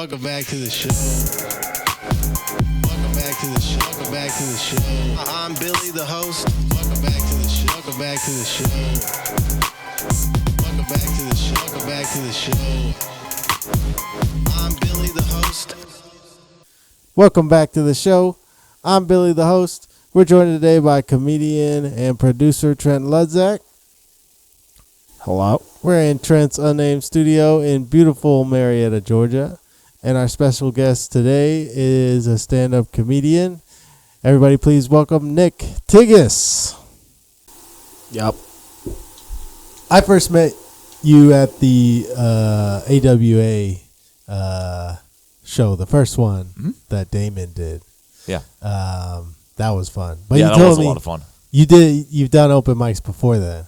Welcome back to the show. Welcome back to the show. Welcome back to the show. I'm Billy, the host. Welcome back to the show. Welcome back to the show. Welcome back to the show. Welcome back to the show. I'm Billy, the host. Welcome back to the show. I'm Billy, the host. We're joined today by comedian and producer Trent Ludzak. Hello. We're in Trent's unnamed studio in beautiful Marietta, Georgia. And our special guest today is a stand-up comedian. Everybody please welcome Nick Tigges. Yep. I first met you at the AWA show, the first one that Damon did. Yeah. That was fun. But yeah, you that told was a me lot of fun. You've done open mics before then.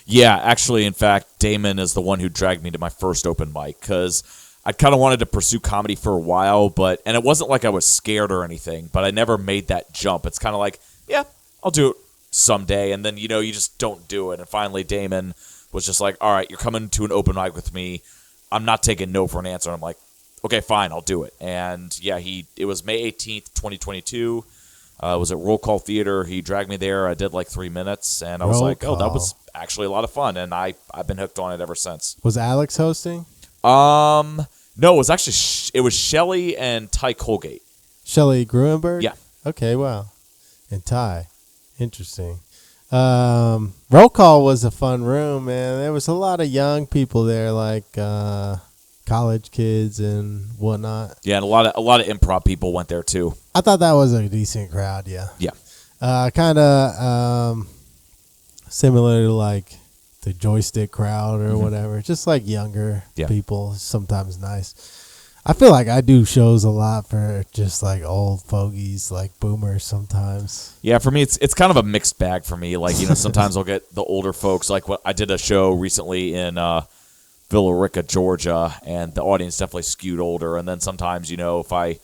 Yeah, actually, in fact, Damon is the one who dragged me to my first open mic because I kind of wanted to pursue comedy for a while, and it wasn't like I was scared or anything, but I never made that jump. It's kind of like, yeah, I'll do it someday, and then, you just don't do it. And finally, Damon was just like, all right, you're coming to an open mic with me. I'm not taking no for an answer. I'm like, okay, fine, I'll do it. And yeah, it was May 18th, 2022. It was at Roll Call Theater. He dragged me there. I did like 3 minutes, and I was like, oh, that was actually a lot of fun, and I've been hooked on it ever since. Was Alex hosting? No, it was actually it was Shelly and Ty Colgate. Shelly Gruenberg? Yeah. Okay, wow. And Ty. Interesting. Roll Call was a fun room, man. There was a lot of young people there, like college kids and whatnot. Yeah, and a lot of improv people went there too. I thought that was a decent crowd, yeah. Yeah. Kind of similar to like the Joystick crowd or whatever. Just like younger people, sometimes nice. I feel like I do shows a lot for just like old fogies, like boomers sometimes. Yeah, for me, it's kind of a mixed bag for me. Like, sometimes I'll get the older folks. Like, I did a show recently in Villa Rica, Georgia, and the audience definitely skewed older. And then sometimes, if I,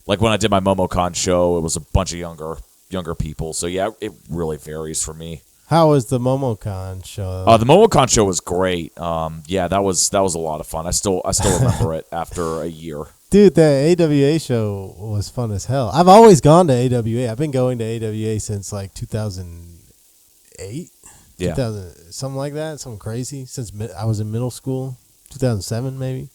like when I did my MomoCon show, it was a bunch of younger people. So yeah, it really varies for me. How was the MomoCon show? The MomoCon show was great. Yeah, that was a lot of fun. I still remember it after a year. Dude, the AWA show was fun as hell. I've always gone to AWA. I've been going to AWA since like 2008. Yeah. 2000, something like that. Something crazy. Since I was in middle school. 2007 maybe.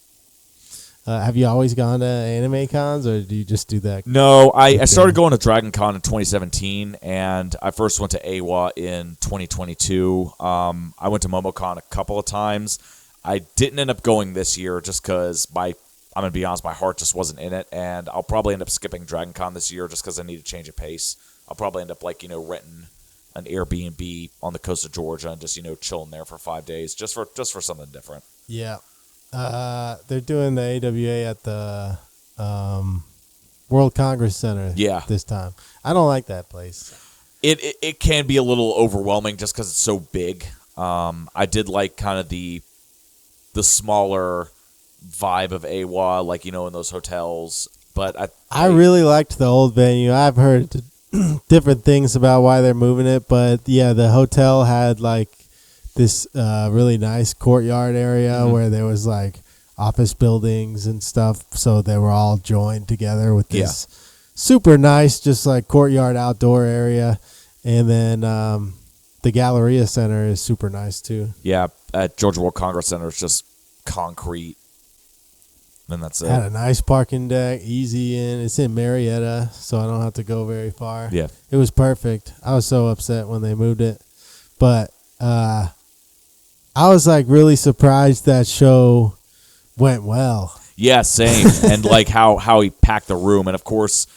Have you always gone to anime cons, or do you just do that? No, I started going to Dragon Con in 2017, and I first went to AWA in 2022. I went to MomoCon a couple of times. I didn't end up going this year just because I'm going to be honest, my heart just wasn't in it, and I'll probably end up skipping Dragon Con this year just because I need to change of pace. I'll probably end up renting an Airbnb on the coast of Georgia and just, chilling there for 5 days just for something different. Yeah. They're doing the AWA at the World Congress Center this time. I don't like that place. It can be a little overwhelming just because it's so big. I did like kind of the smaller vibe of AWA, like, in those hotels. But I really liked the old venue. I've heard different things about why they're moving it, but yeah, the hotel had like this really nice courtyard area where there was like office buildings and stuff, so they were all joined together with this super nice just like courtyard outdoor area. And then the Galleria Center is super nice too. Yeah, at Georgia World Congress Center it's just concrete, and that's it. Had a nice parking deck, easy in. It's in Marietta, so I don't have to go very far. Yeah, it was perfect. I was so upset when they moved it, but I was like really surprised that show went well. Yeah, same. And like how he packed the room, and of course,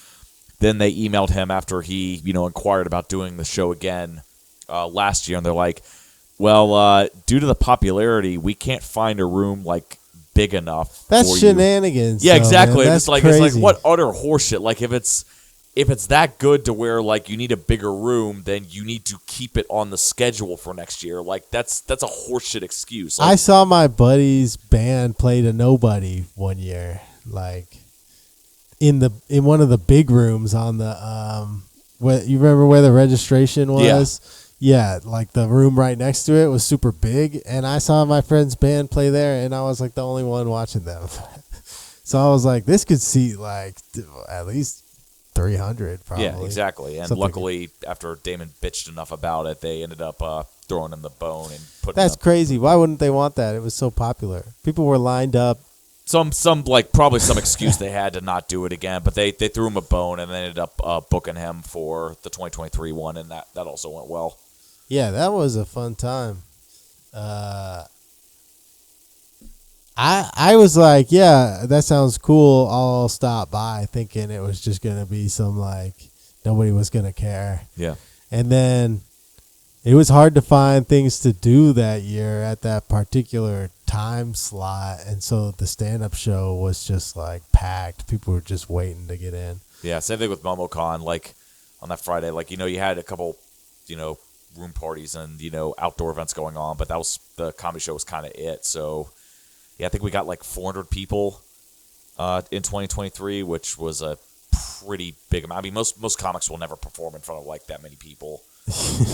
then they emailed him after he inquired about doing the show again last year, and they're like, well, due to the popularity, we can't find a room like big enough. That's for shenanigans. You. Yeah, though, exactly. Man. It's like what utter horseshit. Like if it's that good to where like you need a bigger room, then you need to keep it on the schedule for next year. Like that's a horseshit excuse. Like, I saw my buddy's band play to nobody one year, like in one of the big rooms on the you remember where the registration was? Yeah, like the room right next to it was super big, and I saw my friend's band play there, and I was like the only one watching them. So I was like, this could seat like at least 300 probably. Yeah, exactly. And Something. luckily, after Damon bitched enough about it, they ended up throwing him the bone and putting. That's crazy. Why wouldn't they want that? It was so popular. People were lined up. Some probably some excuse they had to not do it again, but they threw him a bone and they ended up booking him for the 2023 one, and that also went well. Yeah, that was a fun time. I was like, yeah, that sounds cool. I'll stop by, thinking it was just gonna be some like nobody was gonna care. Yeah. And then it was hard to find things to do that year at that particular time slot, and so the stand-up show was just like packed. People were just waiting to get in. Yeah, same thing with MomoCon. Like on that Friday, like you had a couple, room parties and outdoor events going on, but that was the comedy show was kind of it. So yeah, I think we got like 400 people in 2023, which was a pretty big amount. I mean, most comics will never perform in front of like that many people.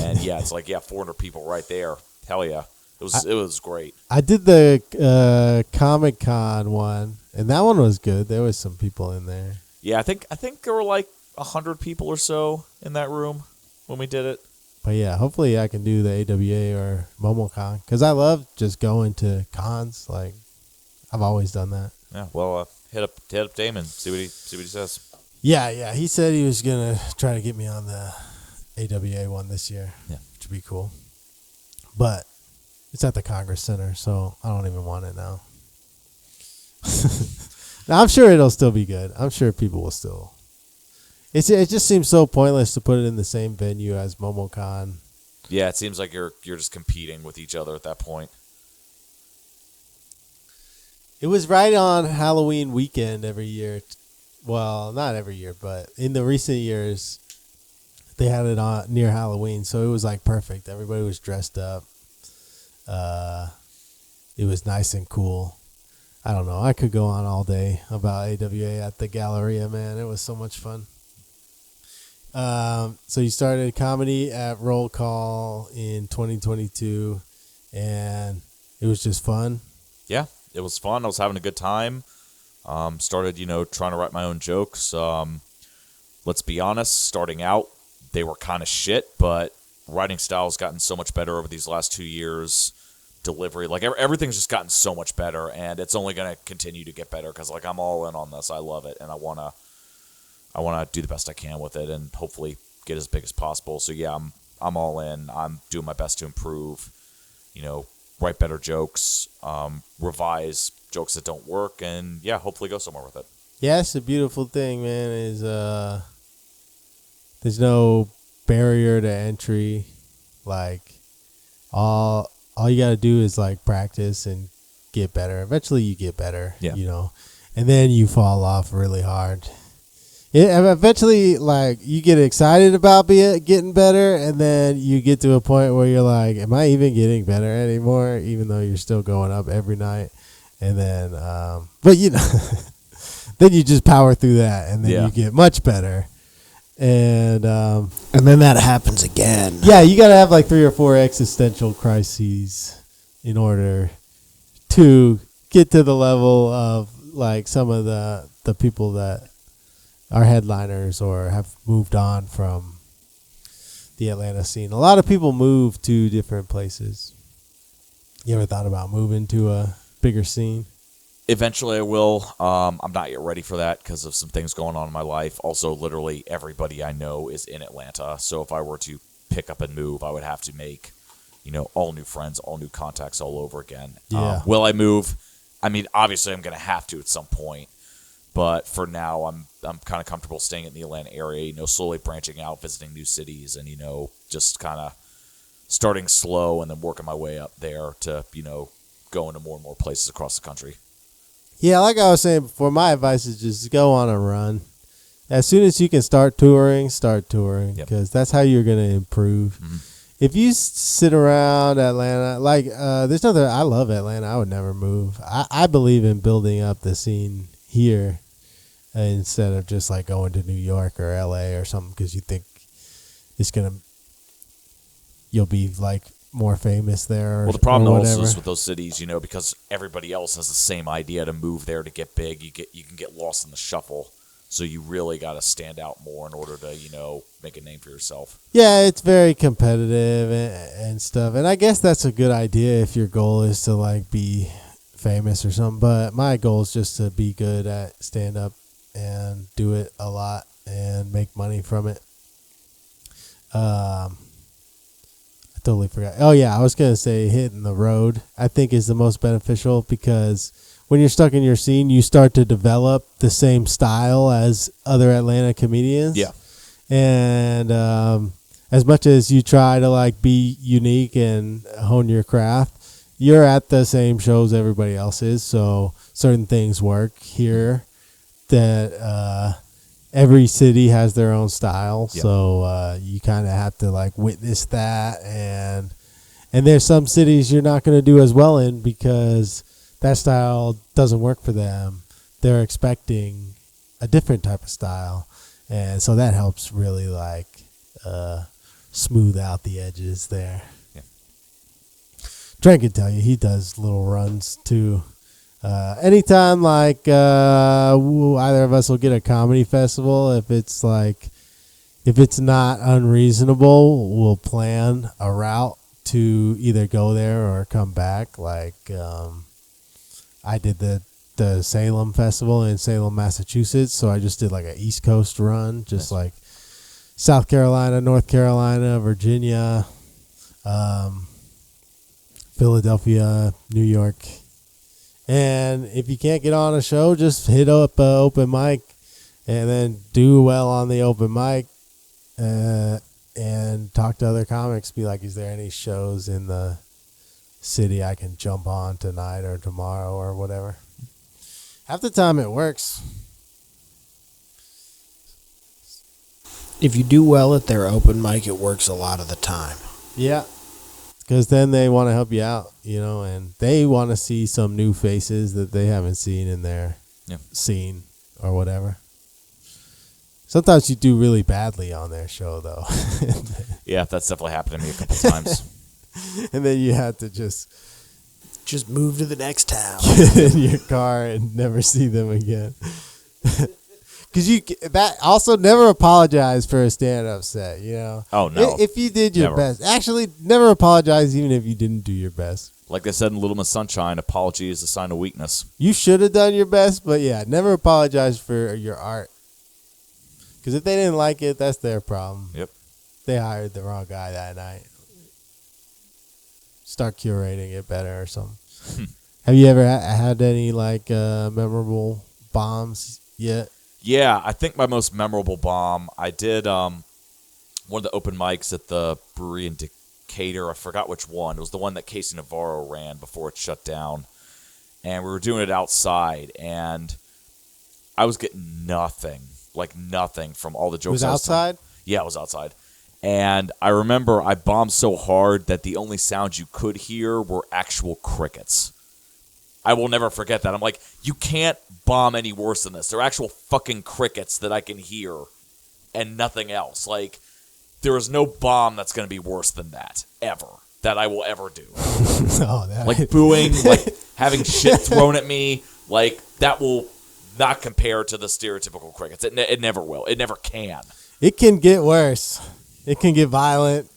And yeah, it's like 400 people right there. Hell yeah, it was great. I did the Comic-Con one, and that one was good. There was some people in there. Yeah, I think there were like 100 people or so in that room when we did it. But yeah, hopefully I can do the AWA or MomoCon, because I love just going to cons. Like, I've always done that. Yeah, well, hit up Damon, see what he says. Yeah, he said he was gonna try to get me on the AWA one this year. Yeah, which would be cool. But it's at the Congress Center, so I don't even want it now. Now, I'm sure it'll still be good. I'm sure people will still. It just seems so pointless to put it in the same venue as MomoCon. Yeah, it seems like you're just competing with each other at that point. It was right on Halloween weekend every year. Well, not every year, but in the recent years, they had it on near Halloween, so it was like perfect. Everybody was dressed up. It was nice and cool. I don't know. I could go on all day about AWA at the Galleria, man. It was so much fun. So you started comedy at Roll Call in 2022, and it was just fun. Yeah, it was fun. I was having a good time. Started, trying to write my own jokes. Let's be honest, starting out, they were kind of shit, but writing style's gotten so much better over these last 2 years. Delivery, like everything's just gotten so much better, and it's only going to continue to get better because like I'm all in on this. I love it, and I want to do the best I can with it, and hopefully get as big as possible. So yeah, I'm all in. I'm doing my best to improve. Write better jokes, revise jokes that don't work, and yeah, hopefully go somewhere with it. Yeah, it's a beautiful thing, man. Is there's no barrier to entry. Like all you got to do is like practice and get better. Eventually you get better, and then you fall off really hard. Eventually, like, you get excited about getting better, and then you get to a point where you're like, am I even getting better anymore, even though you're still going up every night? And then, but then you just power through that, and then you get much better. And then that happens again. Yeah, you got to have like 3 or 4 existential crises in order to get to the level of like some of the people that are headliners or have moved on from the Atlanta scene. A lot of people move to different places. You ever thought about moving to a bigger scene? Eventually I will. I'm not yet ready for that because of some things going on in my life. Also, literally everybody I know is in Atlanta. So if I were to pick up and move, I would have to make, all new friends, all new contacts all over again. Yeah. Will I move? I mean, obviously I'm going to have to at some point. But for now, I'm kind of comfortable staying in the Atlanta area, slowly branching out, visiting new cities, and, just kind of starting slow and then working my way up there to, go into more and more places across the country. Yeah, like I was saying before, my advice is just go on a run. As soon as you can start touring, because that's how you're going to improve. Mm-hmm. If you sit around Atlanta, like there's nothing. I love Atlanta. I would never move. I believe in building up the scene here instead of just like going to New York or LA or something because you think you'll be like more famous there. Well, the problem or also whatever. is with those cities, because everybody else has the same idea to move there to get big. You can get lost in the shuffle. So you really got to stand out more in order to, make a name for yourself. Yeah, it's very competitive and stuff. And I guess that's a good idea if your goal is to like be famous or something. But my goal is just to be good at stand up and do it a lot and make money from it. I totally forgot. Oh yeah, I was gonna say hitting the road I think is the most beneficial because when you're stuck in your scene, you start to develop the same style as other Atlanta comedians. Yeah. And as much as you try to like be unique and hone your craft, you're at the same shows everybody else is. So certain things work here that every city has their own style. Yep. So you kind of have to like witness that. And there's some cities you're not going to do as well in because that style doesn't work for them. They're expecting a different type of style. And so that helps really like smooth out the edges there. Yeah. Trent can tell you he does little runs too. Anytime like either of us will get a comedy festival, if it's not unreasonable, we'll plan a route to either go there or come back. Like I did the Salem Festival in Salem, Massachusetts, so I just did like an East Coast run, just like South Carolina, North Carolina, Virginia, Philadelphia, New York. And if you can't get on a show, just hit up an open mic and then do well on the open mic and talk to other comics. Be like, is there any shows in the city I can jump on tonight or tomorrow or whatever? Half the time it works. If you do well at their open mic, it works a lot of the time. Yeah. Because then they want to help you out, and they want to see some new faces that they haven't seen in their scene or whatever. Sometimes you do really badly on their show, though. Yeah, that's definitely happened to me a couple times. And then you have to just move to the next town. get in your car and never see them again. Because that also never apologize for a stand-up set, Oh, no. If you did your Never. best. Actually, never apologize even if you didn't do your best. Like they said in Little Miss Sunshine, apology is a sign of weakness. You should have done your best, but yeah, never apologize for your art. Because if they didn't like it, that's their problem. Yep. They hired the wrong guy that night. Start curating it better or something. Have you ever had any memorable bombs yet? Yeah, I think my most memorable bomb, I did one of the open mics at the brewery in Decatur. I forgot which one. It was the one that Casey Navarro ran before it shut down. And we were doing it outside, and I was getting nothing from all the jokes. It was I outside? Yeah, it was outside. And I remember I bombed so hard that the only sounds you could hear were actual crickets. I will never forget that. I'm like, you can't bomb any worse than this. They're actual fucking crickets that I can hear and nothing else. Like, there is no bomb that's going to be worse than that, ever, that I will ever do. Like booing, like having shit thrown at me, like that will not compare to the stereotypical crickets. It never will. It never can. It can get worse. It can get violent.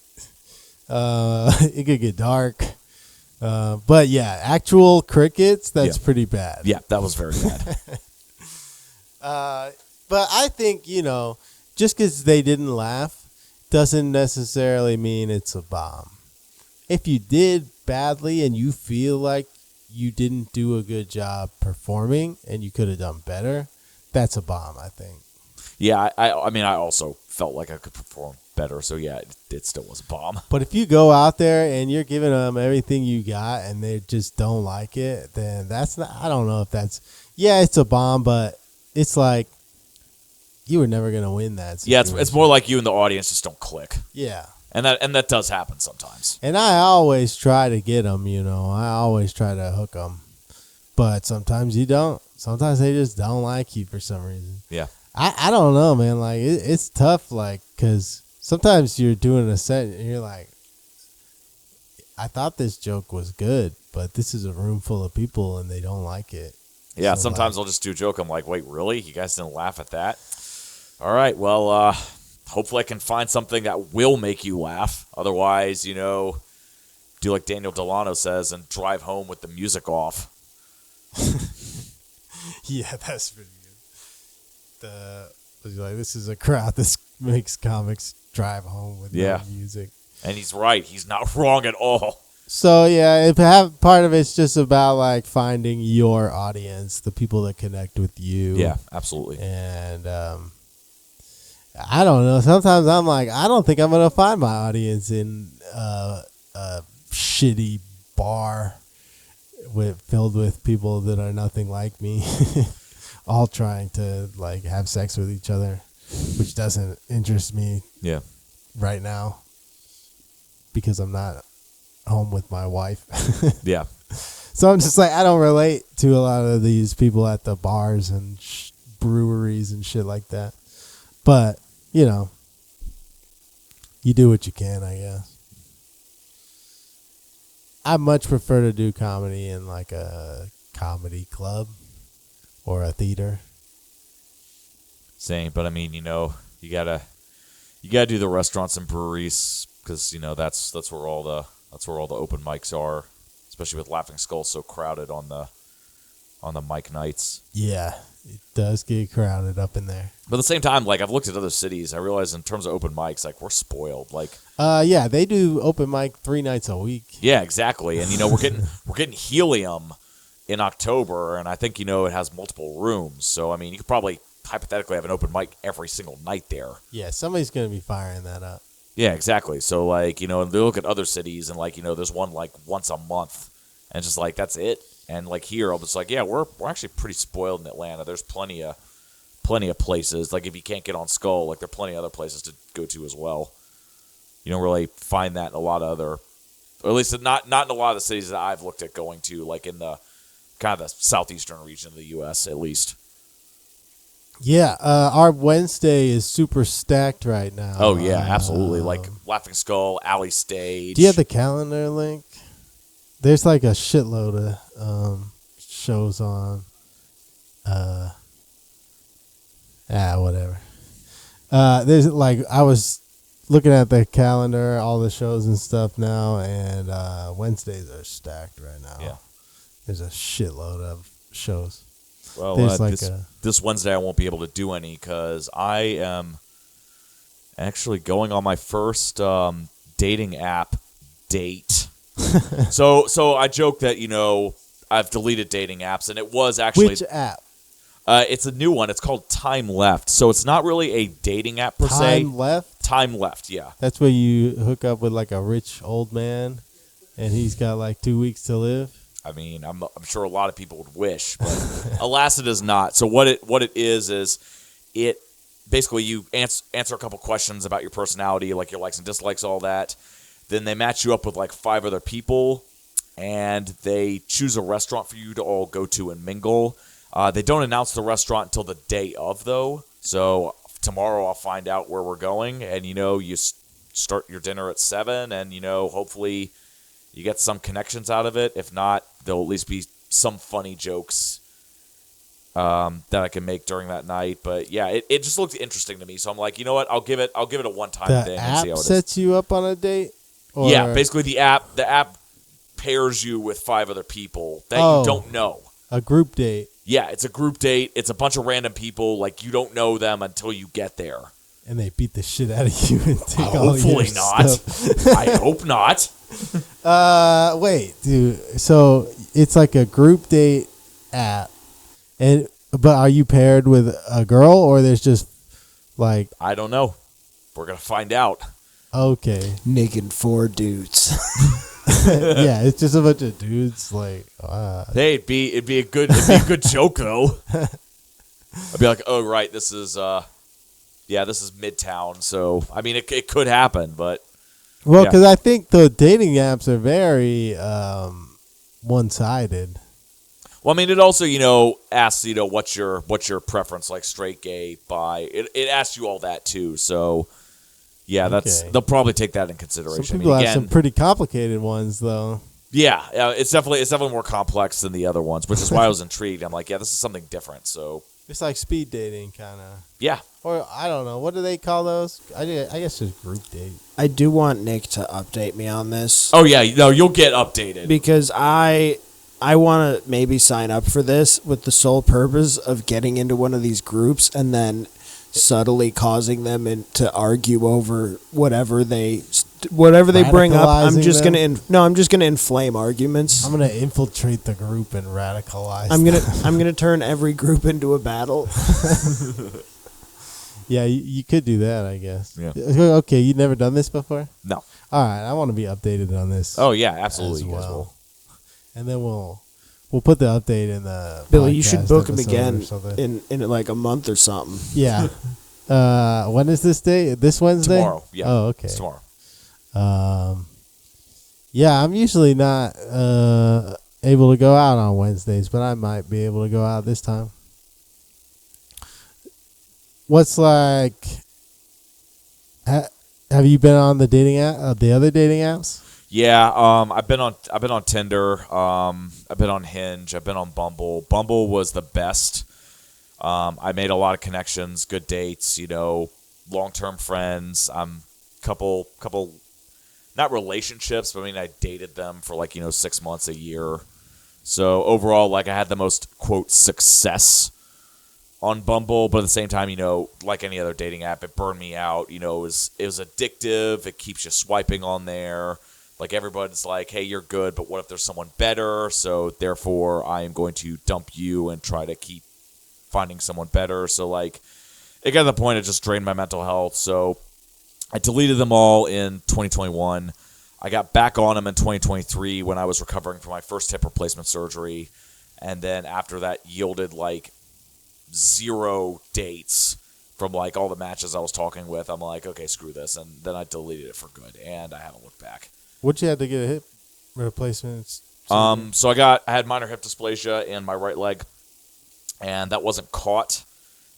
It could get dark. But yeah, actual crickets, that's pretty bad. Yeah, that was very bad. But I think, just because they didn't laugh doesn't necessarily mean it's a bomb. If you did badly and you feel like you didn't do a good job performing and you could have done better, that's a bomb, I think. Yeah, I mean, I also felt like I could perform better, so yeah, it still was a bomb. But if you go out there and you're giving them everything you got and they just don't like it, then that's not, I don't know if that's, it's a bomb, but it's like you were never going to win that situation. Yeah, it's more like you and the audience just don't click. Yeah. And that does happen sometimes. And I always try to get them, I always try to hook them. But sometimes you don't. Sometimes they just don't like you for some reason. Yeah. I don't know, man. Like, it's tough, like, because sometimes you're doing a set and you're like, I thought this joke was good, but this is a room full of people and they don't like it. Yeah, So, sometimes I'll just do a joke. I'm like, wait, really? You guys didn't laugh at that? All right, well, hopefully I can find something that will make you laugh. Otherwise, do like Daniel Delano says and drive home with the music off. Yeah, that's pretty good. This is a crowd. This makes comics drive home with no music. And he's right. He's not wrong at all. So yeah, part of it's just about like finding your audience, the people that connect with you. Yeah, absolutely. And I don't know. Sometimes I'm like, I don't think I'm gonna find my audience in a shitty bar filled with people that are nothing like me, all trying to like have sex with each other, which doesn't interest me. Yeah. Right now, because I'm not home with my wife. Yeah. So I'm just like, I don't relate to a lot of these people at the bars and breweries and shit like that. But, you do what you can, I guess. I much prefer to do comedy in like a comedy club or a theater. Same, but I mean, you gotta do the restaurants and breweries because that's where all the open mics are, especially with Laughing Skull so crowded on the mic nights. Yeah, it does get crowded up in there. But at the same time, like I've looked at other cities, I realize in terms of open mics, like we're spoiled. Like, yeah, they do open mic 3 nights a week. Yeah, exactly. And we're getting Helium in October, and I think it has multiple rooms. So I mean, you could probably hypothetically have an open mic every single night there. Yeah, somebody's gonna be firing that up. Yeah, exactly. So like they look at other cities and like there's one like once a month, and it's just like that's it. And like here, I'm just like, yeah, we're actually pretty spoiled in Atlanta. There's plenty of places. Like if you can't get on Skull, like there are plenty of other places to go to as well. You don't really find that in a lot of other, or at least not in a lot of the cities that I've looked at going to, like in the kind of the southeastern region of the U.S. at least. Yeah, our Wednesday is super stacked right now. Oh yeah, absolutely. Like Laughing Skull, Alley Stage. Do you have the calendar link? There's like a shitload of shows on. Whatever. There's like I was looking at the calendar, all the shows and stuff now, and Wednesdays are stacked right now. Yeah, there's a shitload of shows. Well, like this Wednesday I won't be able to do any because I am actually going on my first dating app date. So I joke that I've deleted dating apps, and it was actually which app? It's a new one. It's called Time Left. So it's not really a dating app per se. Time Left? Time Left, yeah. That's where you hook up with like a rich old man, and he's got like 2 weeks to live. I mean, I'm sure a lot of people would wish, but alas, it is not. So what it is it basically you answer a couple questions about your personality, like your likes and dislikes, all that. Then they match you up with like 5 other people, and they choose a restaurant for you to all go to and mingle. They don't announce the restaurant until the day of, though. So tomorrow I'll find out where we're going, and you start your dinner at 7, and hopefully you get some connections out of it. If not, there'll at least be some funny jokes that I can make during that night. But yeah, it just looked interesting to me. So I'm like, you know what? I'll give it a one-time thing and see how it is. The app sets you up on a date? Or? Yeah, basically the app pairs you with 5 other people that you don't know. A group date. Yeah, it's a group date. It's a bunch of random people. Like you don't know them until you get there. And they beat the shit out of you and take all your Hopefully not. stuff. I hope not. Wait, dude. So it's like a group date app, but are you paired with a girl or there's just like I don't know. We're gonna find out. Okay, naked 4 dudes. yeah, it's just a bunch of dudes. Like, hey, it'd be a good joke though. I'd be like, oh right, this is Midtown. So I mean, it could happen, but. Well, because I think the dating apps are very one-sided. Well, I mean, it also, asks, what's your preference, like straight, gay, bi. It asks you all that too. So, Yeah, Okay. they'll probably take that in Some consideration. people I mean, have some pretty complicated ones, though. yeah, it's definitely more complex than the other ones, which is why I was intrigued. I'm like, yeah, this is something different. So It's like speed dating, kind of. yeah, Or, I don't know. What do they call those? I guess just group date. I do want Nick to update me on this. oh yeah, no, you'll get updated. Because I want to maybe sign up for this with the sole purpose of getting into one of these groups and then subtly causing them to argue over whatever they bring up. I'm just Radicalizing gonna I'm just gonna inflame arguments. I'm gonna infiltrate the group and radicalize. I'm gonna turn every group into a battle. Yeah, you could do that, I guess. Yeah. Okay, you've never done this before? No. All right, I want to be updated on this. Oh yeah, absolutely. as You guys well. will. And then we'll put the update in the Billy, you should podcast book him episode again or something. in like a month or something. Yeah. When is this day? This Wednesday? Tomorrow. Yeah. Oh, okay. It's tomorrow. Yeah, I'm usually not able to go out on Wednesdays, but I might be able to go out this time. What's like? Have you been on the dating app? The other dating apps? Yeah, I've been on Tinder. I've been on Hinge. I've been on Bumble. Bumble was the best. I made a lot of connections, good dates. Long-term friends. Couple, not relationships, but I mean I dated them for 6 months, a year. So overall, I had the most quote success on Bumble, but at the same time, like any other dating app, it burned me out. It was addictive. It keeps you swiping on there. Everybody's like, hey, you're good, but what if there's someone better? So therefore, I am going to dump you and try to keep finding someone better. So it got to the point it just drained my mental health. So I deleted them all in 2021. I got back on them in 2023 when I was recovering from my first hip replacement surgery. And then after that yielded 0 dates from all the matches I was talking with. I'm like, okay, screw this. And then I deleted it for good. And I haven't looked back. What'd you have to get a hip replacement? So I had minor hip dysplasia in my right leg, and that wasn't caught.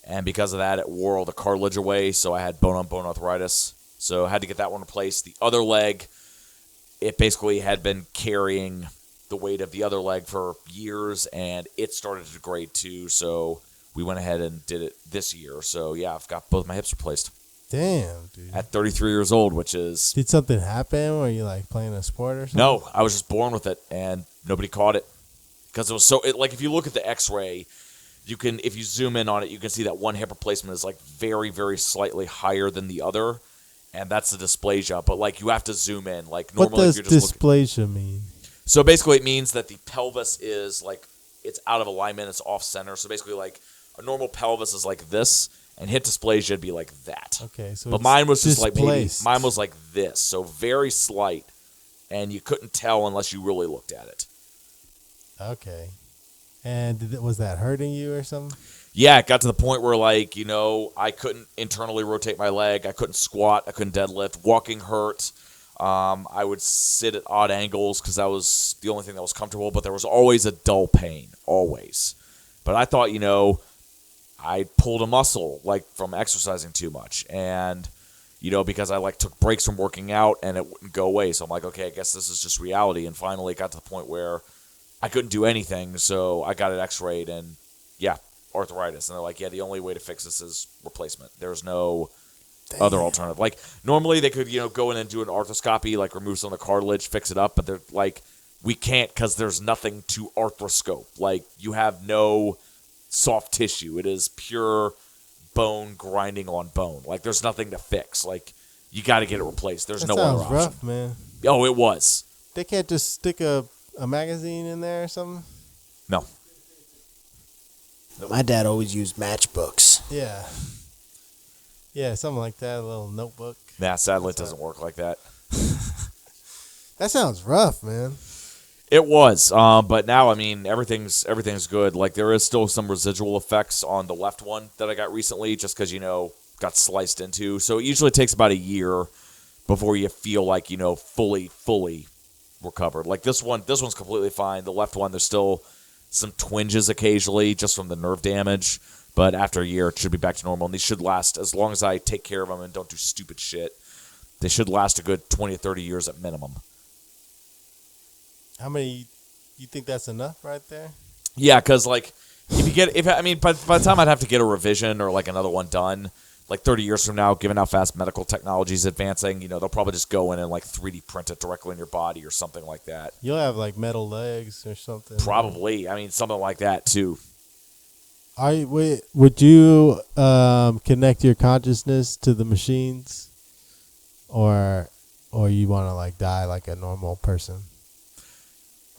And because of that, it wore all the cartilage away. So I had bone-on-bone arthritis. So I had to get that one replaced. The other leg, it basically had been carrying the weight of the other leg for years, and it started to degrade too. So we went ahead and did it this year. So yeah, I've got both my hips replaced. Damn, dude. At 33 years old, which is... Did something happen? Were you playing a sport or something? No, I was just born with it, and nobody caught it. Because it was so... if you look at the x-ray, if you zoom in on it, you can see that one hip replacement is very, very slightly higher than the other, and that's the dysplasia. But you have to zoom in. Normally, what does if you're just dysplasia mean? So basically, it means that the pelvis is it's out of alignment, it's off center. So basically, a normal pelvis is like this, and hip dysplasia would be like that. Okay, so but mine was just displaced. mine was like this, so very slight, and you couldn't tell unless you really looked at it. Okay, and was that hurting you or something? Yeah, it got to the point where I couldn't internally rotate my leg, I couldn't squat, I couldn't deadlift, walking hurt. I would sit at odd angles because that was the only thing that was comfortable, but there was always a dull pain, always. But I thought, I pulled a muscle from exercising too much, and because I took breaks from working out and it wouldn't go away. So I'm like, okay, I guess this is just reality. And finally it got to the point where I couldn't do anything, so I got it x-rayed, and yeah, arthritis. And they're like, yeah, the only way to fix this is replacement. There's no other alternative. Normally they could go in and do an arthroscopy, remove some of the cartilage, fix it up, but they're we can't because there's nothing to arthroscope. You have no soft tissue. It is pure bone grinding on bone. There's nothing to fix. You got to get it replaced. There's That no other sounds option. rough, man. Oh, it was. They can't just stick a magazine in there or something? No. My dad always used matchbooks. Yeah. Yeah, something like that, a little notebook. Nah, sadly it doesn't work like that. That sounds rough, man. It was, but now, everything's good. There is still some residual effects on the left one that I got recently, just because, got sliced into. So it usually takes about a year before you feel fully recovered. This one's completely fine. The left one, there's still some twinges occasionally, just from the nerve damage. But after a year, it should be back to normal, and these should last as long as I take care of them and don't do stupid shit. They should last a good 20 to 30 years at minimum. How many? You think that's enough right there? Yeah, because like by the time I'd have to get a revision or like another one done, like 30 years from now, given how fast medical technology is advancing, they'll probably just go in and like 3D print it directly in your body or something like that. You'll have like metal legs or something. Probably. I mean, something like that too. Would you connect your consciousness to the machines, or you want to like die like a normal person?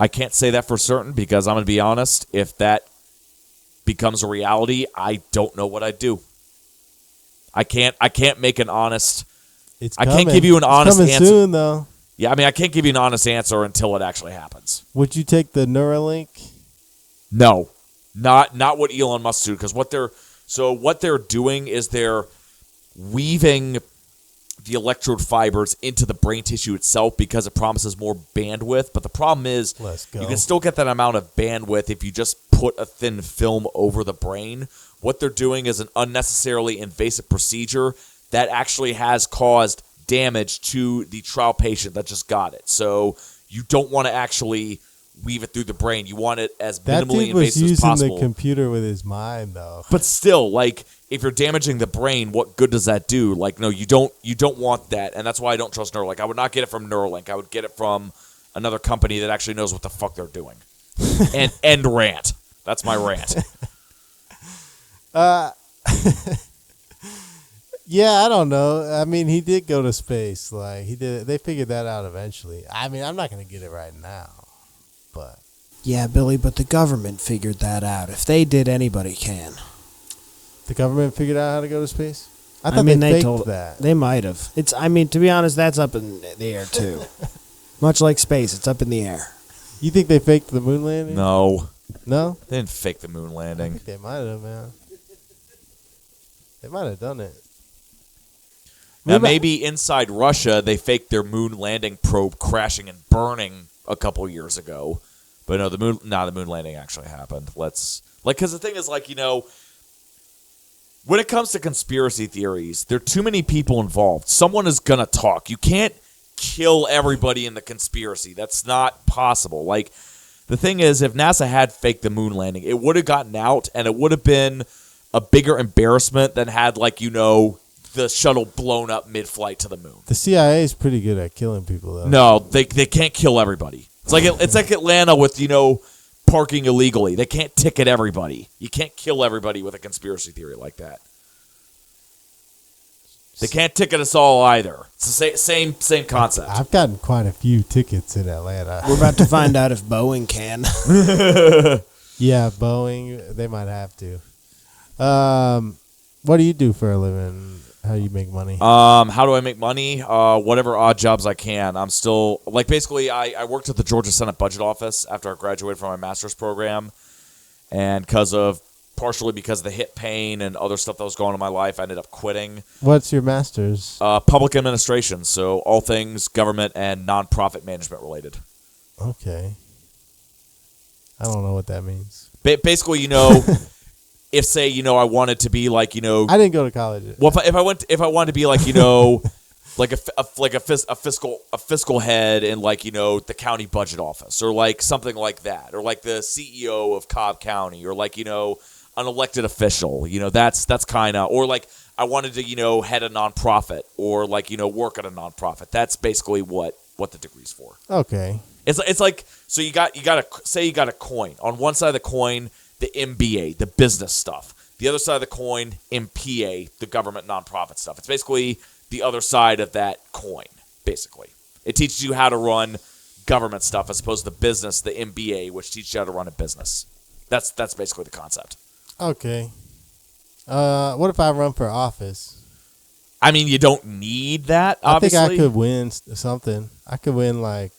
I can't say that for certain because I'm going to be honest. If that becomes a reality, I don't know what I'd do. I can't make an honest. It's I coming. can't give you an honest coming answer. Soon though. Yeah, I mean, I can't give you an honest answer until it actually happens. Would you take the Neuralink? No, not what Elon Musk do, because what they're doing is they're weaving the electrode fibers into the brain tissue itself because it promises more bandwidth. But the problem is you can still get that amount of bandwidth if you just put a thin film over the brain. What they're doing is an unnecessarily invasive procedure that actually has caused damage to the trial patient that just got it. So you don't want to actually weave it through the brain. You want it as minimally invasive as possible. That dude was using the computer with his mind, though. But still, like, if you're damaging the brain, what good does that do? Like, no, you don't want that, and that's why I don't trust Neuralink. I would not get it from Neuralink. I would get it from another company that actually knows what the fuck they're doing. And end rant. That's my rant. Yeah, I don't know. I mean, he did go to space. Like he did. They figured that out eventually. I mean, I'm not going to get it right now, but yeah, Billy. But the government figured that out. If they did, anybody can. The government figured out how to go to space. I thought they faked told that. They might have. It's. I mean, to be honest, that's up in the air too. Much like space, it's up in the air. You think they faked the moon landing? No. No? They didn't fake the moon landing. I think they might have, man. They might have done it. Now, maybe inside Russia, they faked their moon landing probe crashing and burning a couple years ago. But no, the moon landing actually happened. Because the thing is, when it comes to conspiracy theories, there are too many people involved. Someone is going to talk. You can't kill everybody in the conspiracy. That's not possible. Like, the thing is, if NASA had faked the moon landing, it would have gotten out, and it would have been a bigger embarrassment than had, the shuttle blown up mid-flight to the moon. The CIA is pretty good at killing people, though. No, they can't kill everybody. It's like Atlanta with, parking illegally. They can't ticket everybody. You can't kill everybody with a conspiracy theory like that. They can't ticket us all either. It's the same concept. I've gotten quite a few tickets in Atlanta. We're about to find out if Boeing can. Yeah, Boeing, they might have to. What do you do for a living? How do you make money? How do I make money? Whatever odd jobs I can. I'm still basically I worked at the Georgia Senate Budget Office after I graduated from my master's program, and partially because of the hip pain and other stuff that was going on in my life, I ended up quitting. What's your master's? Public administration, so all things government and nonprofit management related. Okay. I don't know what that means. Basically, if say I wanted to be I didn't go to college. Well, if I wanted to be a fiscal head in the county budget office or something like that, or the CEO of Cobb County, or an elected official, that's kind of, or I wanted to head a nonprofit or work at a nonprofit. That's basically what the degree's for. Okay. It's like, so you got a coin. On one side of the coin, the MBA, the business stuff. The other side of the coin, MPA, the government nonprofit stuff. It's basically the other side of that coin, basically. It teaches you how to run government stuff as opposed to the business, the MBA, which teaches you how to run a business. That's basically the concept. Okay. What if I run for office? I mean, you don't need that, obviously. I think I could win something. I could win the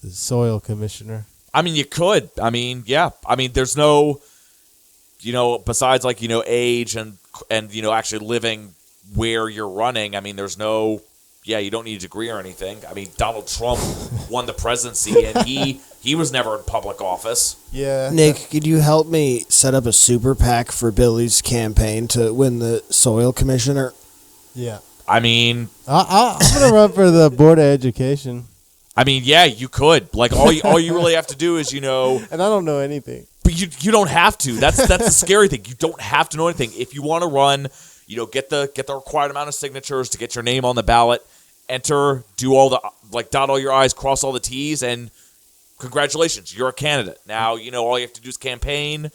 soil commissioner. I mean, you could. I mean, yeah. I mean, there's no, besides age and actually living where you're running. I mean, there's no, you don't need a degree or anything. I mean, Donald Trump won the presidency and he was never in public office. Yeah. Nick, could you help me set up a super PAC for Billy's campaign to win the soil commissioner? Yeah. I mean, I'm gonna run for the board of education, yeah, you could. Like all you really have to do is, and I don't know anything. but you don't have to. That's the scary thing. You don't have to know anything. If you want to run, get the required amount of signatures to get your name on the ballot, enter, do all the dot all your I's, cross all the T's, and congratulations, you're a candidate. Now, all you have to do is campaign,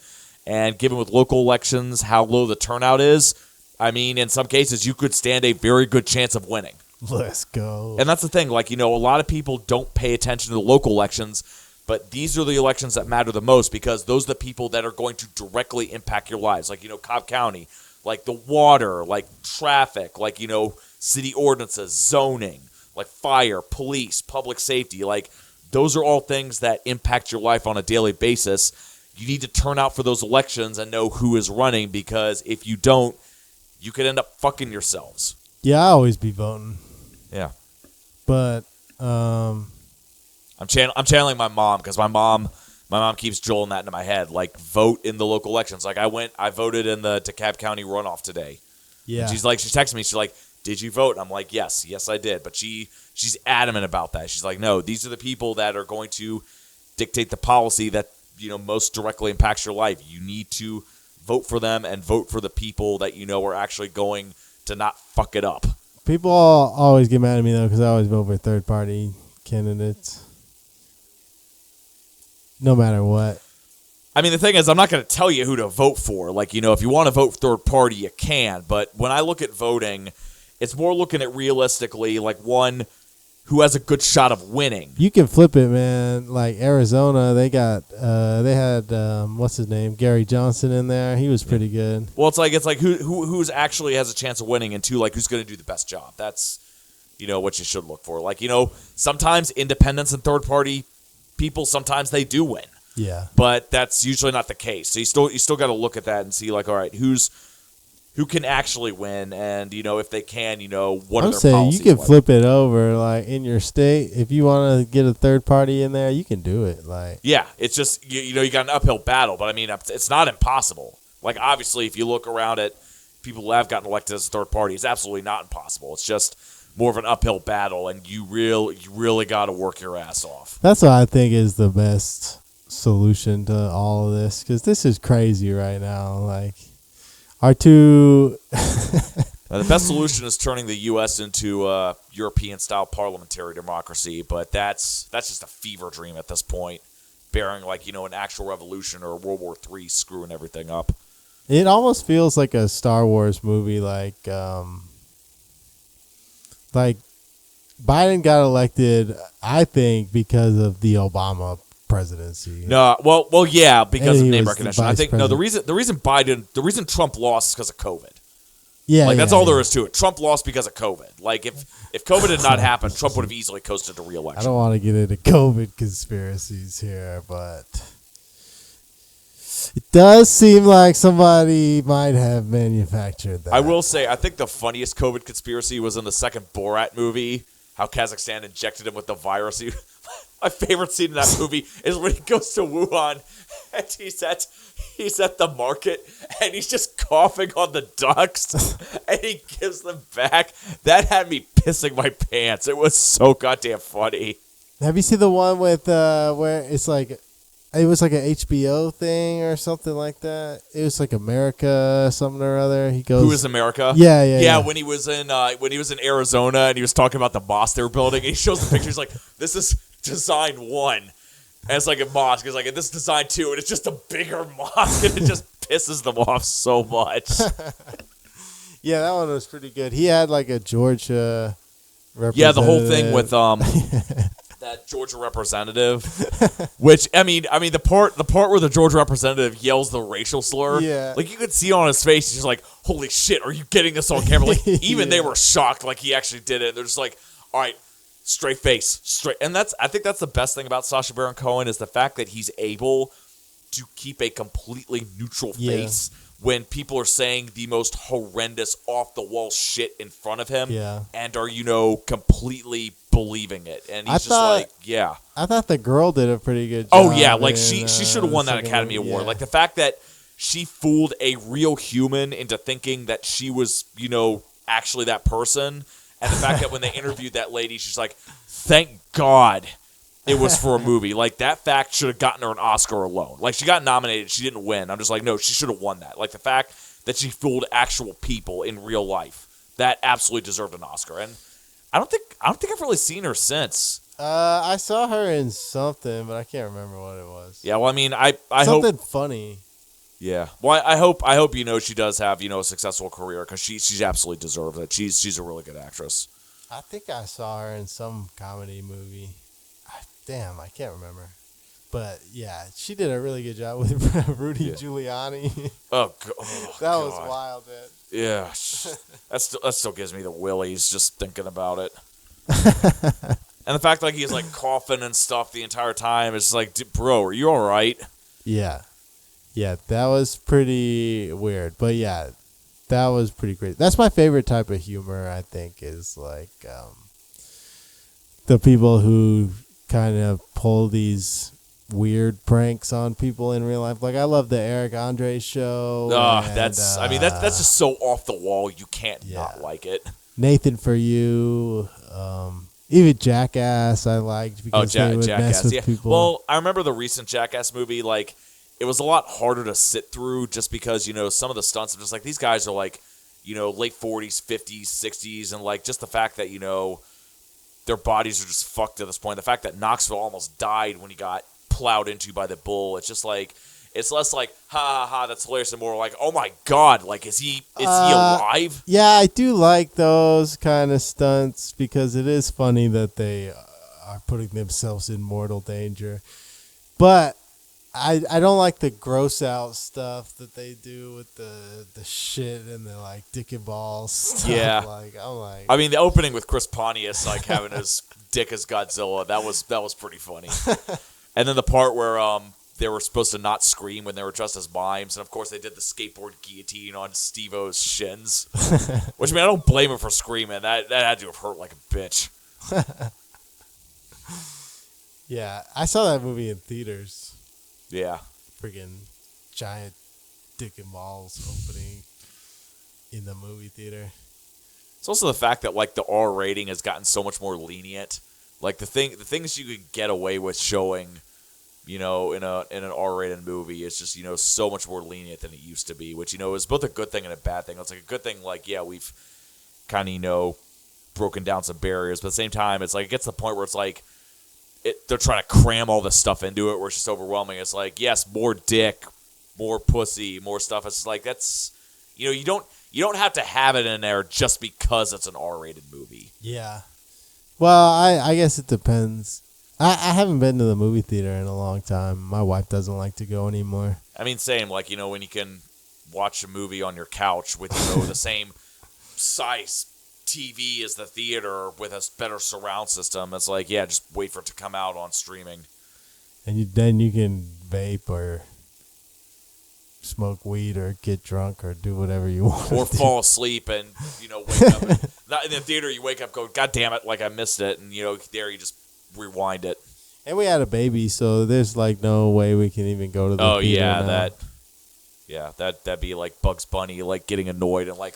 and given with local elections how low the turnout is, I mean, in some cases, you could stand a very good chance of winning. Let's go. And that's the thing. A lot of people don't pay attention to the local elections, but these are the elections that matter the most because those are the people that are going to directly impact your lives. Cobb County, the water, traffic, city ordinances, zoning, fire, police, public safety. Those are all things that impact your life on a daily basis. You need to turn out for those elections and know who is running because if you don't, you could end up fucking yourselves. Yeah, I always be voting. Yeah. But I'm channeling my mom because my mom keeps drilling that into my head. Vote in the local elections. I voted in the DeKalb County runoff today. yeah, And she texted me. She's like, "Did you vote?" And I'm like, "Yes, I did." But she's adamant about that. She's like, "No, these are the people that are going to dictate the policy that most directly impacts your life. You need to vote for them and vote for the people that are actually going to not fuck it up." people always get mad at me though because I always vote for third party candidates, no matter what. I mean, the thing is, I'm not going to tell you who to vote for. If you want to vote third party, you can. But when I look at voting, it's more looking at realistically, one who has a good shot of winning. You can flip it, man. Arizona, they had what's his name, Gary Johnson in there. He was pretty good. Well, it's like who's actually has a chance of winning, and two, who's going to do the best job. That's what you should look for. Sometimes independents and third party people, sometimes they do win. Yeah, But that's usually not the case. So you still got to look at that and see all right, who can actually win, and if they can, what are I'm their saying policies you can like? flip it over in your state. If you want to get a third party in there, you can do it. Yeah, it's just you got an uphill battle, but I mean it's not impossible. Obviously, if you look around at people who have gotten elected as a third party, it's absolutely not impossible. It's just more of an uphill battle, and you really got to work your ass off. That's what I think is the best solution to all of this because this is crazy right now. Our two The best solution is turning the U.S. into European-style parliamentary democracy, but that's just a fever dream at this point, bearing an actual revolution or World War III screwing everything up. It almost feels like a Star Wars movie. Biden got elected, I think, because of the Obama presidency. No, well, yeah, because And of he name was the recognition. I vice think the reason Trump lost is because of COVID. Yeah, That's yeah, all there yeah. is to it. Trump lost because of COVID. If COVID had not happened, Trump would have easily coasted to I re-election. don't want to get into COVID conspiracies here, but it does seem like somebody might have manufactured that. I will say, I think the funniest COVID conspiracy was in the second Borat movie, how Kazakhstan injected him with the virus. My favorite scene in that movie is when he goes to Wuhan and he's at the market and he's just coughing on the ducks and he gives them back. That had me pissing my pants. It was so goddamn funny. Have you seen the one with where it's it was like an HBO thing or something like that? It was America something or other. He goes, Who is America? Yeah. When he was in Arizona and he was talking about the mosque they were building, and he shows the pictures this is design 1, and it's a mosque. He's this is design 2, and it's just a bigger mosque, and it just pisses them off so much. Yeah, that one was pretty good. He had a Georgia representative. Yeah, the whole thing with that Georgia representative, which I mean the part where the Georgia representative yells the racial slur, Yeah. you could see on his face, he's just holy shit, are you getting this on camera? Even they Yeah. were shocked, he actually did it. They're just all right, straight face, straight. And I think that's the best thing about Sacha Baron Cohen is the fact that he's able to keep a completely neutral face when people are saying the most horrendous, off-the-wall shit in front of him and are, completely believing it. And he's I thought the girl did a pretty good job. Oh, yeah, she should have won that second Academy movie, Award. yeah. The fact that she fooled a real human into thinking that she was, actually that person. And the fact that when they interviewed that lady, she's like, thank God it was for a movie. Like, that fact should have gotten her an Oscar alone. Like, she got nominated. She didn't win. I'm just like, no, she should have won that. Like, the fact that she fooled actual people in real life, that absolutely deserved an Oscar. And I don't think I've really seen her since. I saw her in something, but I can't remember what it was. Yeah, well, I mean, I something hope funny. Yeah, well, I hope she does have a successful career because she absolutely deserves it. She's a really good actress. I think I saw her in some comedy movie. Damn, I can't remember. But yeah, she did a really good job with Rudy Giuliani. Oh, that was wild, man. Yeah, that still gives me the willies just thinking about it. And the fact like he's like coughing and stuff the entire time, it's like, bro, are you all right? Yeah, that was pretty weird. But yeah, that was pretty great. That's my favorite type of humor. I think is like the people who kind of pull these weird pranks on people in real life. Like I love the Eric Andre show. That's just so off the wall. You can't not like it. Nathan For You, even Jackass I liked because they would mess with people. Well, I remember the recent Jackass movie. Like it was a lot harder to sit through just because some of the stunts are just like these guys are like late 40s, 50s, 60s, and like just the fact that their bodies are just fucked at this point. The fact that Knoxville almost died when he got plowed into by the bull. It's just like it's less like ha ha ha that's hilarious and more like oh my god, like is he alive? Yeah, I do like those kind of stunts because it is funny that they are putting themselves in mortal danger. But I don't like the gross out stuff that they do with the shit and the like dick and balls stuff. Yeah, I mean the opening with Chris Pontius like having his dick as Godzilla, that was pretty funny. And then the part where they were supposed to not scream when they were dressed as mimes, and of course they did the skateboard guillotine on Steve-O's shins. Which, I don't blame him for screaming. That had to have hurt like a bitch. Yeah, I saw that movie in theaters. Yeah. Friggin' giant dick and balls opening in the movie theater. It's also the fact that like the R rating has gotten so much more lenient. Like the things you can get away with showing, in an R-rated movie is just so much more lenient than it used to be, which is both a good thing and a bad thing. It's like a good thing, like we've kind of broken down some barriers, but at the same time, it's like it gets to the point where it's like they're trying to cram all this stuff into it, where it's just overwhelming. It's like yes, more dick, more pussy, more stuff. It's like that's you don't have to have it in there just because it's an R-rated movie. Yeah. Well, I guess it depends. I haven't been to the movie theater in a long time. My wife doesn't like to go anymore. I mean, same. Like, when you can watch a movie on your couch with, the same size TV as the theater with a better surround system. It's like, yeah, just wait for it to come out on streaming. And then you can vape or smoke weed or get drunk or do whatever you want. Or fall asleep and, wake up. Not in the theater, you wake up going, God damn it, like I missed it. And, there you just rewind it. And we had a baby, so there's like no way we can even go to the theater now. That'd be like Bugs Bunny, like getting annoyed and like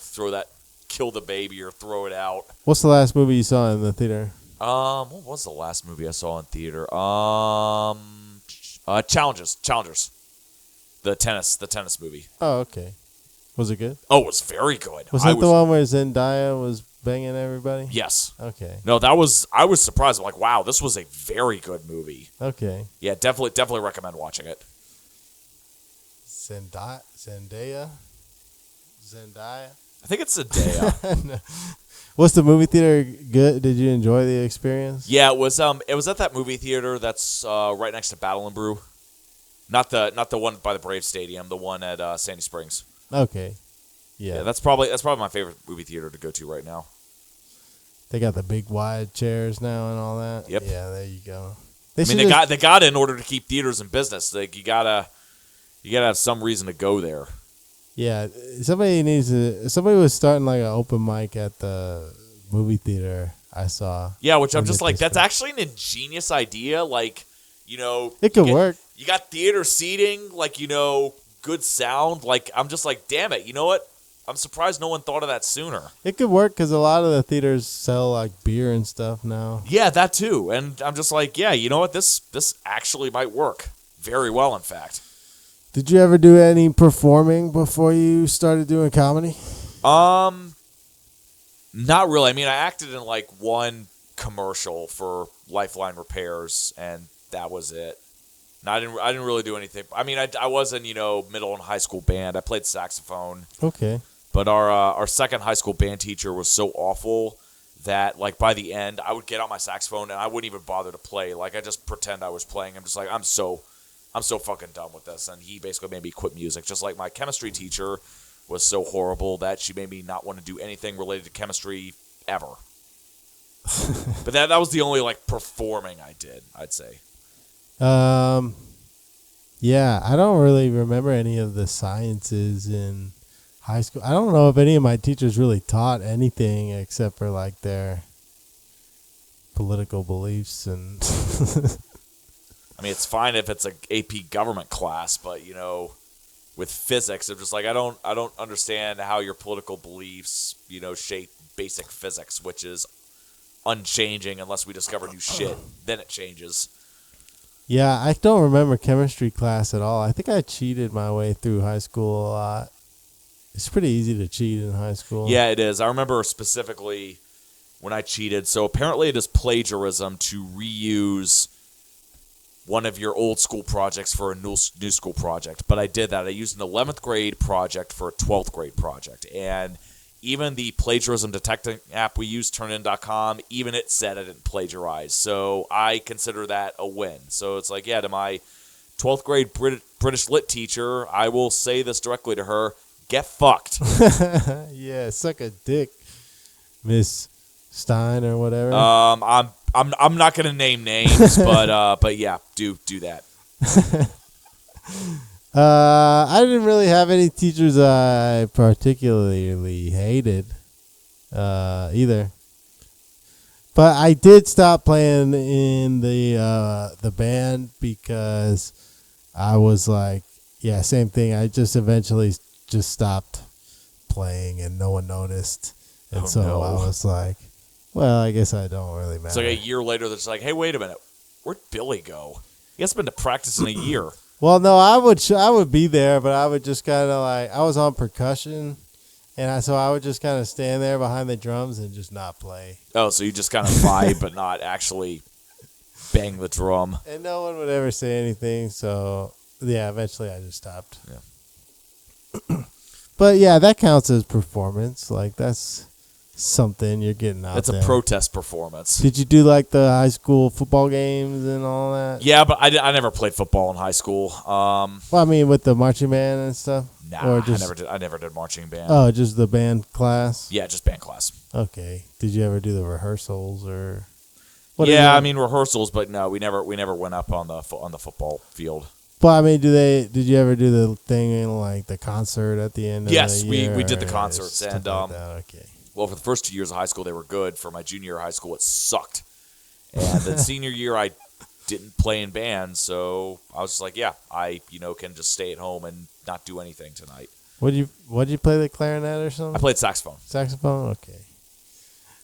kill the baby or throw it out. What's the last movie you saw in the theater? What was the last movie I saw in theater? Challengers. The tennis movie. Oh, okay. Was it good? Oh, it was very good. Was that the one where Zendaya was banging everybody? Yes. Okay. No, I was surprised. I'm like, wow, this was a very good movie. Okay. Yeah, definitely recommend watching it. Zendaya? I think it's Zendaya. No. Was the movie theater good? Did you enjoy the experience? Yeah, it was at that movie theater that's right next to Battle and Brew. Not the one by the Brave Stadium, the one at Sandy Springs. Okay. Yeah, that's probably my favorite movie theater to go to right now. They got the big wide chairs now and all that. Yep. Yeah, there you go. They got it in order to keep theaters in business. Like you gotta have some reason to go there. Yeah, somebody was starting like an open mic at the movie theater. I saw. Yeah, which I'm just like, that's actually an ingenious idea. Like, it could work. You got theater seating, like good sound. Like I'm just like, damn it, you know what? I'm surprised no one thought of that sooner. It could work because a lot of the theaters sell like beer and stuff now. Yeah, that too. And I'm just like, yeah, you know what? This actually might work very well, in fact. Did you ever do any performing before you started doing comedy? Not really. I mean, I acted in like one commercial for Lifeline Repairs, and that was it. And I didn't really do anything. I mean, I was in middle and high school band. I played saxophone. Okay. But our second high school band teacher was so awful that like by the end I would get out my saxophone and I wouldn't even bother to play. Like I just pretend I was playing. I'm just like I'm so fucking done with this. And he basically made me quit music. Just like my chemistry teacher was so horrible that she made me not want to do anything related to chemistry ever. But that was the only like performing I did, I'd say. Yeah, I don't really remember any of the sciences in high school. I don't know if any of my teachers really taught anything except for like their political beliefs and I mean, it's fine if it's a AP government class, but with physics, I'm just like I don't understand how your political beliefs, shape basic physics, which is unchanging unless we discover new shit. Then it changes. Yeah, I don't remember chemistry class at all. I think I cheated my way through high school a lot. It's pretty easy to cheat in high school. Yeah, it is. I remember specifically when I cheated. So apparently it is plagiarism to reuse one of your old school projects for a new school project. But I did that. I used an 11th grade project for a 12th grade project. And even the plagiarism detecting app we use, turnin.com, even it said I didn't plagiarize. So I consider that a win. So it's like, yeah, to my 12th grade British lit teacher, I will say this directly to her, get fucked. Yeah, suck a dick, Miss Stein or whatever. I'm not gonna name names, but yeah, do that. I didn't really have any teachers I particularly hated either. But I did stop playing in the band because I was like, yeah, same thing. I just eventually just stopped playing and no one noticed. And no. I was like, well, I guess I don't really matter. It's like a year later, they're just like, hey, wait a minute, where'd Billy go? He hasn't been to practice in a year. Well, no, I would be there, but I would just kind of like, I was on percussion, and so I would just kind of stand there behind the drums and just not play. Oh, so you just kind of vibe, but not actually bang the drum. And no one would ever say anything, so yeah, eventually I just stopped. Yeah. But yeah, that counts as performance. Like that's something you're getting out It's there. a protest performance. Did you do like the high school football games and all that? Yeah, but I never played football in high school. Well, I mean, with the marching band and stuff? Nah, Or just, I never did marching band. Oh, just the band class? Yeah, just band class. Okay. Did you ever do the rehearsals or? Yeah, I mean rehearsals, but no, we never went up on the football field. Well, I mean, did you ever do the thing in like the concert at the end of Yes, the year? we did the or concerts, stuff and like that? Okay. well, for the first 2 years of high school, they were good. For my junior year of high school, it sucked. And the senior year, I didn't play in bands, so I was just like, yeah, I can just stay at home and not do anything tonight. What did you play, the clarinet or something? I played saxophone. Saxophone? Okay.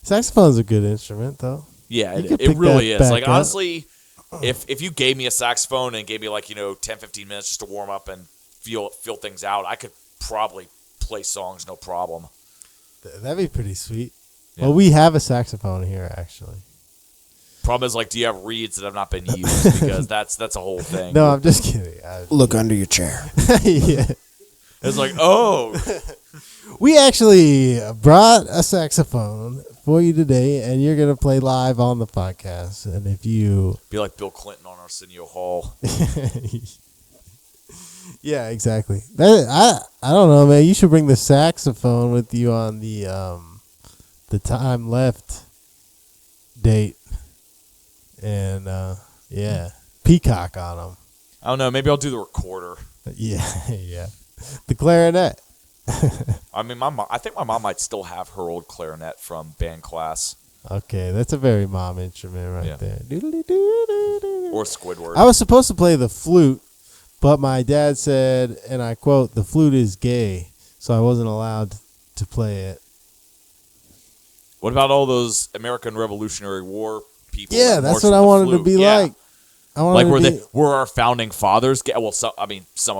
Saxophone's a good instrument, though. Yeah, You could it pick really that is. Like back up. honestly, if you gave me a saxophone and gave me like 10-15 minutes just to warm up and feel things out, I could probably play songs no problem. That'd be pretty sweet. Yeah. Well, we have a saxophone here, actually. Problem is, like, do you have reeds that have not been used? Because that's a whole thing. No, I'm just kidding. Look under your chair. Yeah. It's like, oh, We actually brought a saxophone for you today, and you're going to play live on the podcast. And if you... be like Bill Clinton on Arsenio Hall. Yeah, exactly. I don't know, man. You should bring the saxophone with you on the time left date, and yeah, peacock on them. I don't know. Maybe I'll do the recorder. Yeah, yeah. The clarinet. I mean, I think my mom might still have her old clarinet from band class. Okay, that's a very mom instrument right Yeah. there. Doodly-doo-doo-doo-doo. Or Squidward. I was supposed to play the flute, but my dad said, and I quote, "The flute is gay," so I wasn't allowed to play it. What about all those American Revolutionary War people? Yeah, that that's marched what with I the wanted to flute? be Yeah. like. I wanted Like to be, were our founding fathers? Well, some of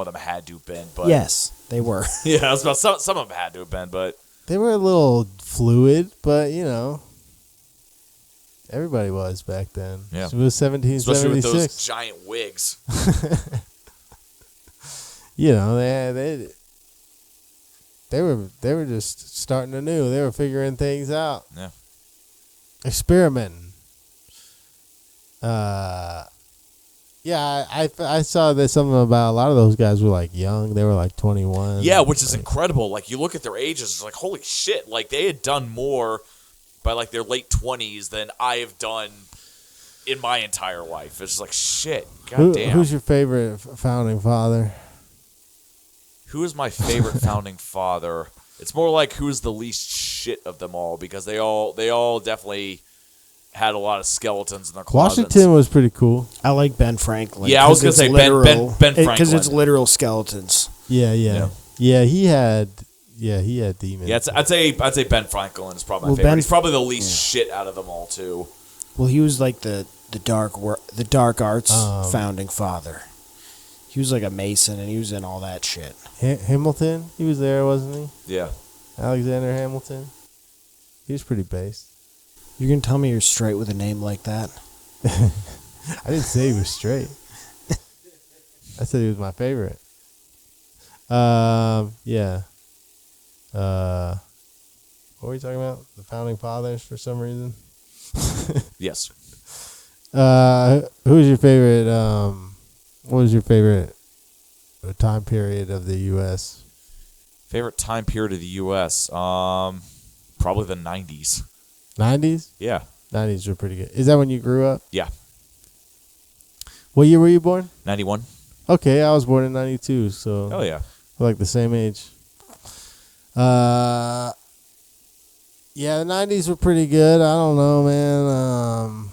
them had to have been, but Yes, they were. yeah, I was about some of them had to have been, but they were a little fluid, but everybody was back then. Yeah. It was especially with 1776. those giant wigs. They were just starting anew. They were figuring things out, Yeah. experimenting. I saw that something about a lot of those guys were like young. They were like 21. Yeah, which is like, incredible. Like you look at their ages, it's like holy shit! Like they had done more by like their late 20s than I have done in my entire life. It's just like shit. Goddamn. Who's your favorite founding father? Who is my favorite founding father? It's more like who's the least shit of them all because they all definitely had a lot of skeletons in their closets. Washington was pretty cool. I like Ben Franklin. Yeah, I was gonna say Ben Franklin because it's literal skeletons. Yeah. He had demons. Yeah, I'd say Ben Franklin is probably my Well, favorite. Ben- He's probably the least shit out of them all too. Well, he was like the dark arts founding father. He was like a mason, and he was in all that shit. Hamilton, he was there, wasn't he? Yeah. Alexander Hamilton. He was pretty based. You're gonna tell me you're straight with a name like that? I didn't say he was straight. I said he was my favorite. Yeah. What were we talking about? The founding fathers for some reason. Yes. Who's your favorite? What was your favorite time period of the U.S.? Favorite time period of the U.S. Probably the 90s. 90s? Yeah. 90s were pretty good. Is that when you grew up? Yeah. What year were you born? 91. Okay, I was born in 92, so Oh yeah. we're like the same age. Yeah, the 90s were pretty good. I don't know, man.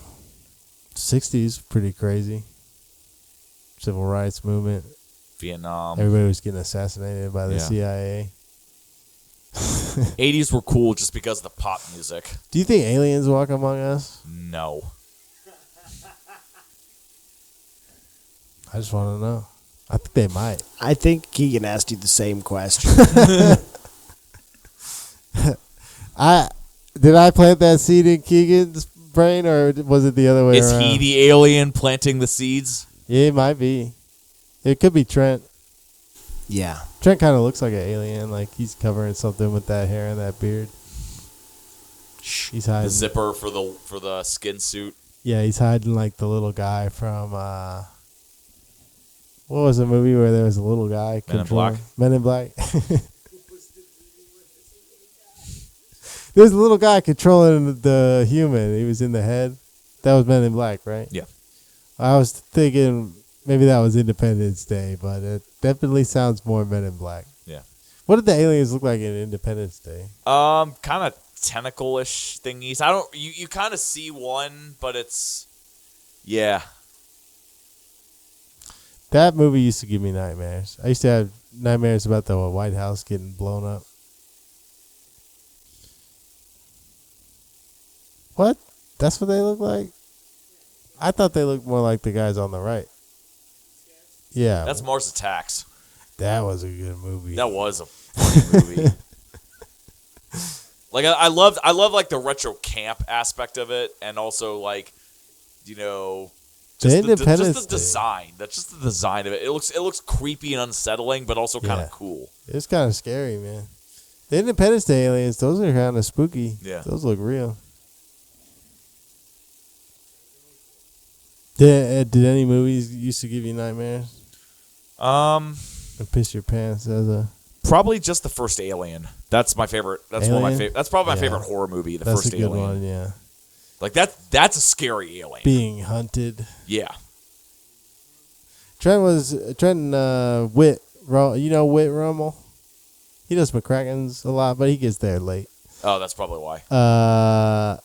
60s pretty crazy. Civil rights movement. Vietnam. Everybody was getting assassinated by the Yeah. CIA. 80s were cool just because of the pop music. Do you think aliens walk among us? No. I just want to know. I think they might. I think Keegan asked you the same question. Did I plant that seed in Keegan's brain, or was it the other way Is around? he the alien planting the seeds? Yeah, it might be. It could be Trent. Yeah. Trent kind of looks like an alien, like he's covering something with that hair and that beard. He's The hiding. zipper for the skin suit. Yeah, he's hiding like the little guy from what was the movie where there was a little guy? Men in Black. Men in Black. There's a little guy controlling the human. He was in the head. That was Men in Black, right? Yeah. I was thinking maybe that was Independence Day, but it definitely sounds more Men in Black. Yeah. What did the aliens look like in Independence Day? Kind of tentacle-ish thingies. I don't. You kind of see one, but it's. Yeah. That movie used to give me nightmares. I used to have nightmares about the White House getting blown up. What? That's what they look like? I thought they looked more like the guys on the right. Yeah. That's Mars Attacks. That was a good movie. That was a funny movie. Like I love like the retro camp aspect of it, and also like, you know, just Independence just the design. That's just the design of it. It looks creepy and unsettling, but also kind of cool. It's kind of scary, man. The Independence Day aliens, those are kind of spooky. Yeah. Those look real. Did any movies used to give you nightmares? And piss your pants as a... Probably just the first Alien. That's my favorite. That's one of my Alien? favorite. That's probably my Yeah. favorite horror movie. The That's first a good Alien. one, yeah. Like that's a scary alien. Being hunted. Yeah. Trent Whit, you know Whit Rummel? He does McCracken's a lot, but he gets there late. Oh, that's probably why.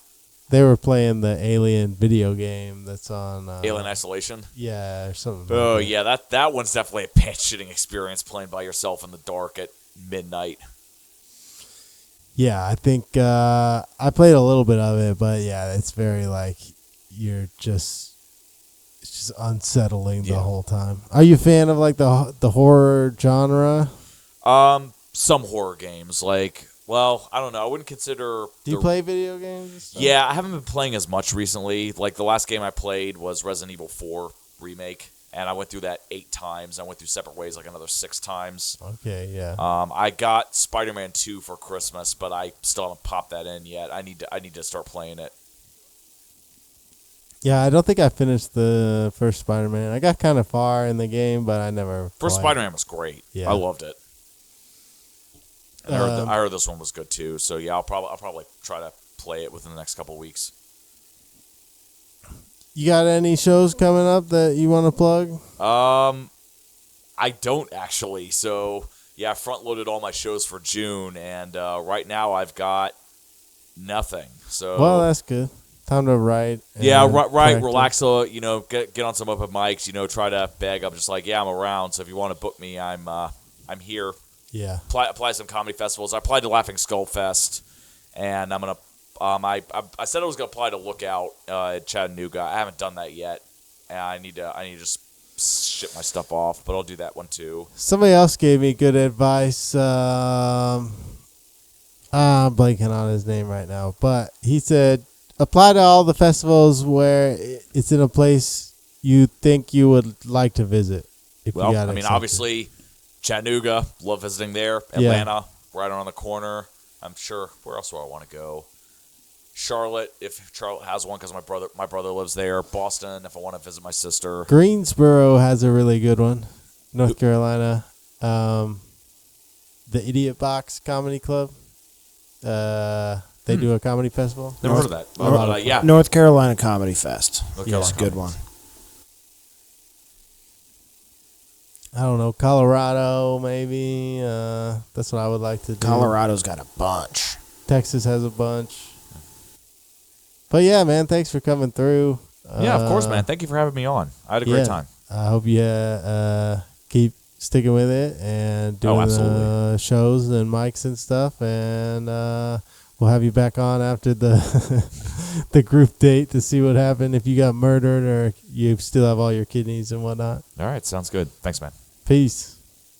They were playing the Alien video game that's on... Alien Isolation. Yeah, or something. Oh like that. yeah, that one's definitely a pants-shitting experience playing by yourself in the dark at midnight. Yeah, I think I played a little bit of it, but yeah, it's very like it's just unsettling the Yeah. whole time. Are you a fan of like the horror genre? Some horror games, like, well, I don't know. I wouldn't consider. Do you play video games and stuff? Yeah, I haven't been playing as much recently. Like, the last game I played was Resident Evil 4 Remake, and I went through that 8 times. I went through Separate Ways like another 6 times. Okay, yeah. I got Spider-Man 2 for Christmas, but I still haven't popped that in yet. I need to start playing it. Yeah, I don't think I finished the first Spider-Man. I got kind of far in the game, but I never First played. Spider-Man was great. Yeah. I loved it. And I heard this one was good too. So yeah, I'll probably try to play it within the next couple weeks. You got any shows coming up that you want to plug? I don't actually. So yeah, I front loaded all my shows for June, and right now I've got nothing. So Well, that's good. Time to write. yeah, and right. practice. Relax. Get on some open mics. Try to beg. I'm just like, yeah, I'm around. So if you want to book me, I'm here. Yeah. Apply some comedy festivals. I applied to Laughing Skull Fest, and I'm gonna. I said I was gonna apply to Lookout at Chattanooga. I haven't done that yet, and I need to just ship my stuff off. But I'll do that one too. Somebody else gave me good advice. I'm blanking on his name right now, but he said apply to all the festivals where it's in a place you think you would like to visit. If you got accepted. Obviously, Chattanooga, love visiting there. Atlanta, right around the corner. I'm sure. Where else do I want to go? Charlotte, if Charlotte has one, because my brother lives there. Boston, if I want to visit my sister. Greensboro has a really good one. North Carolina. The Idiot Box Comedy Club. They do a comedy festival. Never heard of that. Yeah. North Carolina Comedy Fest. Carolina Yes, good one. I don't know, Colorado maybe. That's what I would like to do. Colorado's got a bunch. Texas has a bunch. But yeah, man, thanks for coming through. Yeah, of course, man. Thank you for having me on. I had a great time. I hope you keep sticking with it and doing shows and mics and stuff. And we'll have you back on after the the group date to see what happened, if you got murdered or you still have all your kidneys and whatnot. All right, sounds good. Thanks, man. Peace.